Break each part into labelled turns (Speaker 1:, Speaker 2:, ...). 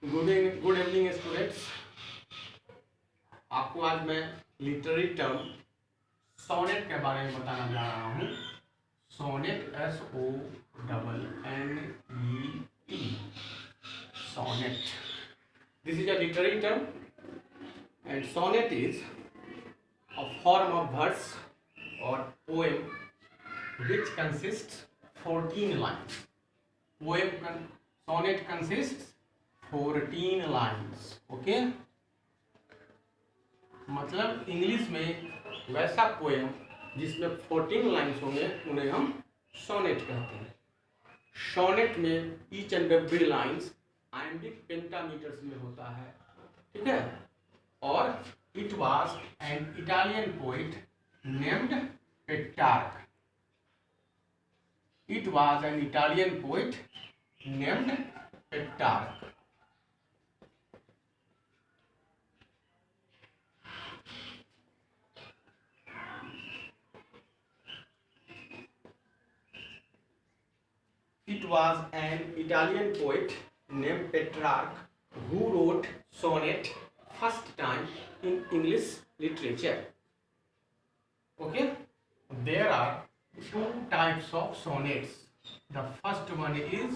Speaker 1: Good evening students. आपको आज मैं लिटरेरी टर्म सोनेट के बारे में बताना जा रहा हूँ। Sonnet SONNET, sonnet. This is a literary term and sonnet is a form of verse or poem which consists 14 lines. Sonnet consists 14 lines. Okay? मतलब इंग्लिश में वैसा पोएम जिसमें 14 लाइन्स होंगे उन्हें हम सोनेट कहते हैं। सोनेट में each and every lines iambic pentameters में होता है, ठीक है। और it was an Italian poet named Petrarch. It was an Italian poet named Petrarch. It was an Italian poet named Petrarch who wrote sonnet first time in English literature. Okay, there are two types of sonnets. The first one is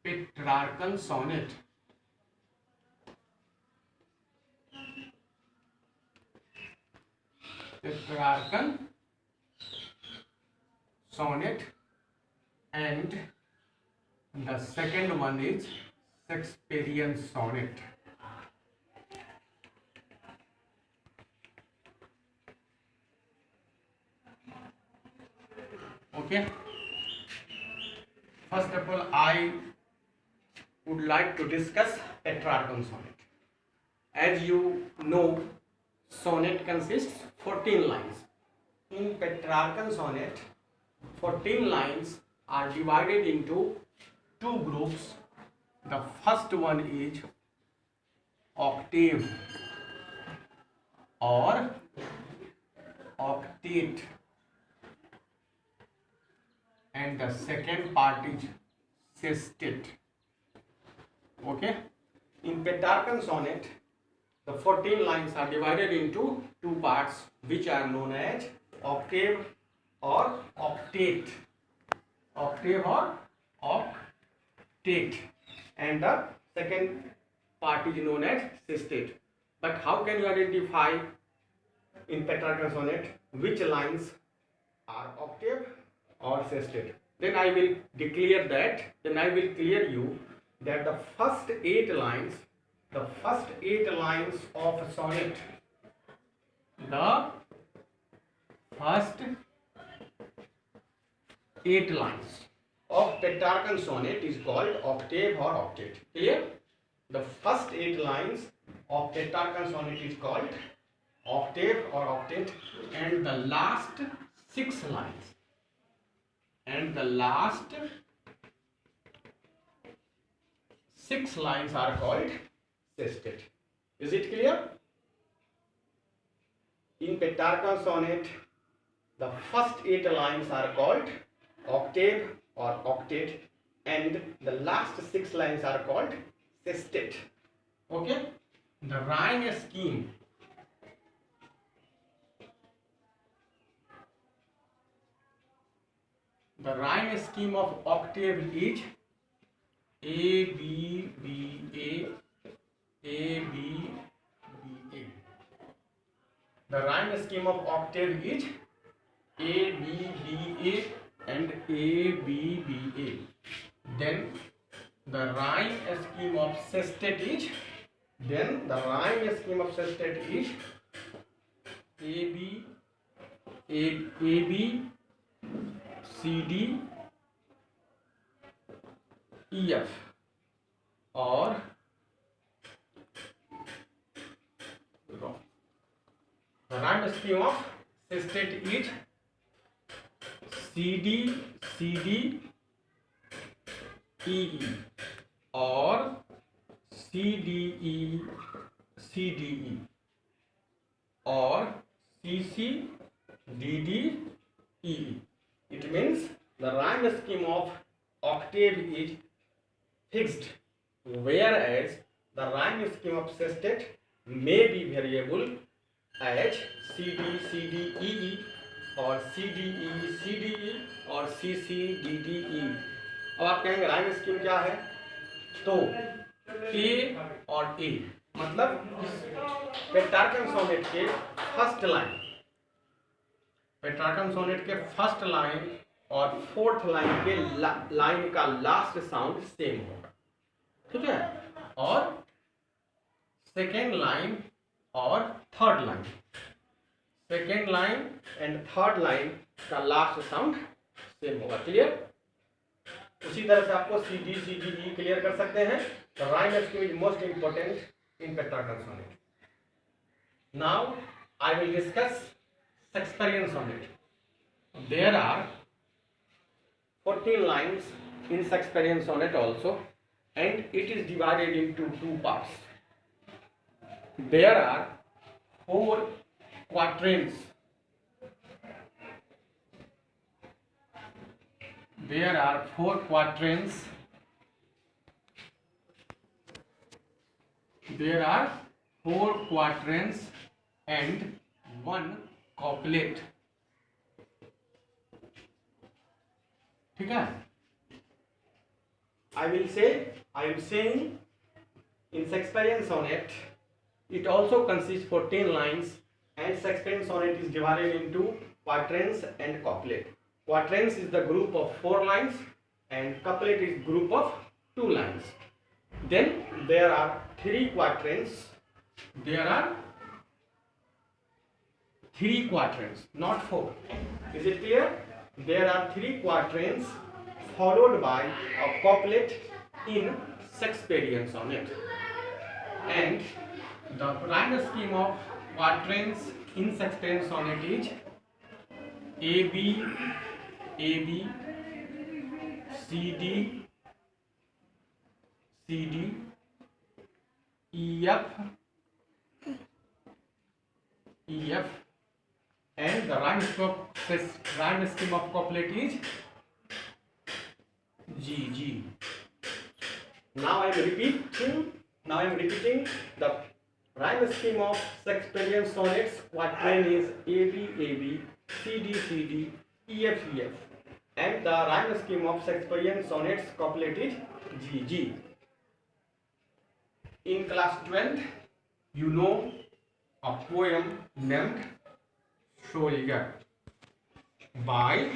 Speaker 1: Petrarchan sonnet. Petrarchan sonnet, and the second one is Shakespearean sonnet. Okay. First of all, I would like to discuss Petrarchan sonnet. As you know, sonnet consists 14 lines. In Petrarchan sonnet, 14 lines are divided into two groups. The first one is octave or octet, and the second part is sestet. Okay, in Petrarchan sonnet the 14 lines are divided into two parts which are known as octave or octet. Octave or octet, and the second part is known as sestet. But how can you identify in Petrarchan sonnet which lines are octave or sestet? Then I will declare that, then I will clear you that the first 8 lines of a sonnet, the first 8 lines of Petrarchan sonnet is called octave or octet. Clear? The first 8 lines of Petrarchan sonnet is called octave or octet, and the last 6 lines are called sestet. Is it clear? In Petrarchan sonnet, the first 8 lines are called octave or octet, and the last 6 lines are called sestet. Okay? The rhyme scheme of octave is A B B A A B B A. The rhyme scheme of octave is A B B A and A B B A. Then the rhyme scheme of sestet is A B C D E F, or wrong. The rhyme scheme of sestet is C D E E, or C D E, or C D D E. It means the rhyme scheme of octave is fixed whereas the rhyme scheme of sestet may be variable as CD CD E E or CDE CDE और CC DDE। अब आप कहेंगे rhyme scheme क्या है, तो ए और ए मतलब Petrarchan sonnet के फर्स्ट लाइन, पेट्रार्कन सोनेट के फर्स्ट लाइन और फोर्थ लाइन के लाइन का लास्ट साउंड सेम होगा, ठीक है, और सेकेंड लाइन और third line, second line and third line का लास्ट साउंड सेम होगा। क्लियर? उसी तरह से आपको सी डी ई क्लियर कर सकते हैं। The rhyme scheme is most important in Petrarchan sonnet. Now I will discuss Shakespearean sonnet. There are 14 lines in Shakespearean sonnet also, and it is divided into two parts. There are 4 quatrains. There are 4 quatrains. There are 4 quatrains and 1 couplet. ठीक है? I am saying in Shakespearean sonnet it also consists 14 lines, and Shakespearean sonnet is divided into quatrains and couplet. Quatrains is the group of 4 lines and couplet is group of 2 lines. Then there are 3 quatrains. There are 3 quatrains, not 4. Is it clear? There are 3 quatrains followed by a couplet in Shakespearean sonnet, and the rhyme scheme of quatrains in Shakespearean sonnet is AB, AB, CD, CD, EF, EF, and the rhyme scheme of couplet is G, G. Now I am repeating the rhyme scheme of Shakespearean sonnets. Quatrain is AB, AB, CD, CD, EF, EF, and the rhyme scheme of Shakespearean sonnets couplet is G, G. In class 12, you know a poem named Soldier by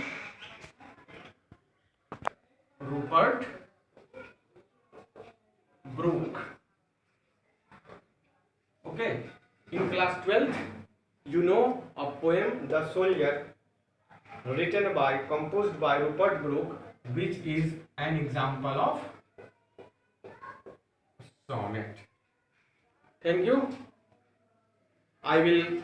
Speaker 1: Rupert Brooke. Okay, in class 12 you know a poem The Soldier composed by Rupert Brooke, which is an example of sonnet. Thank you. I will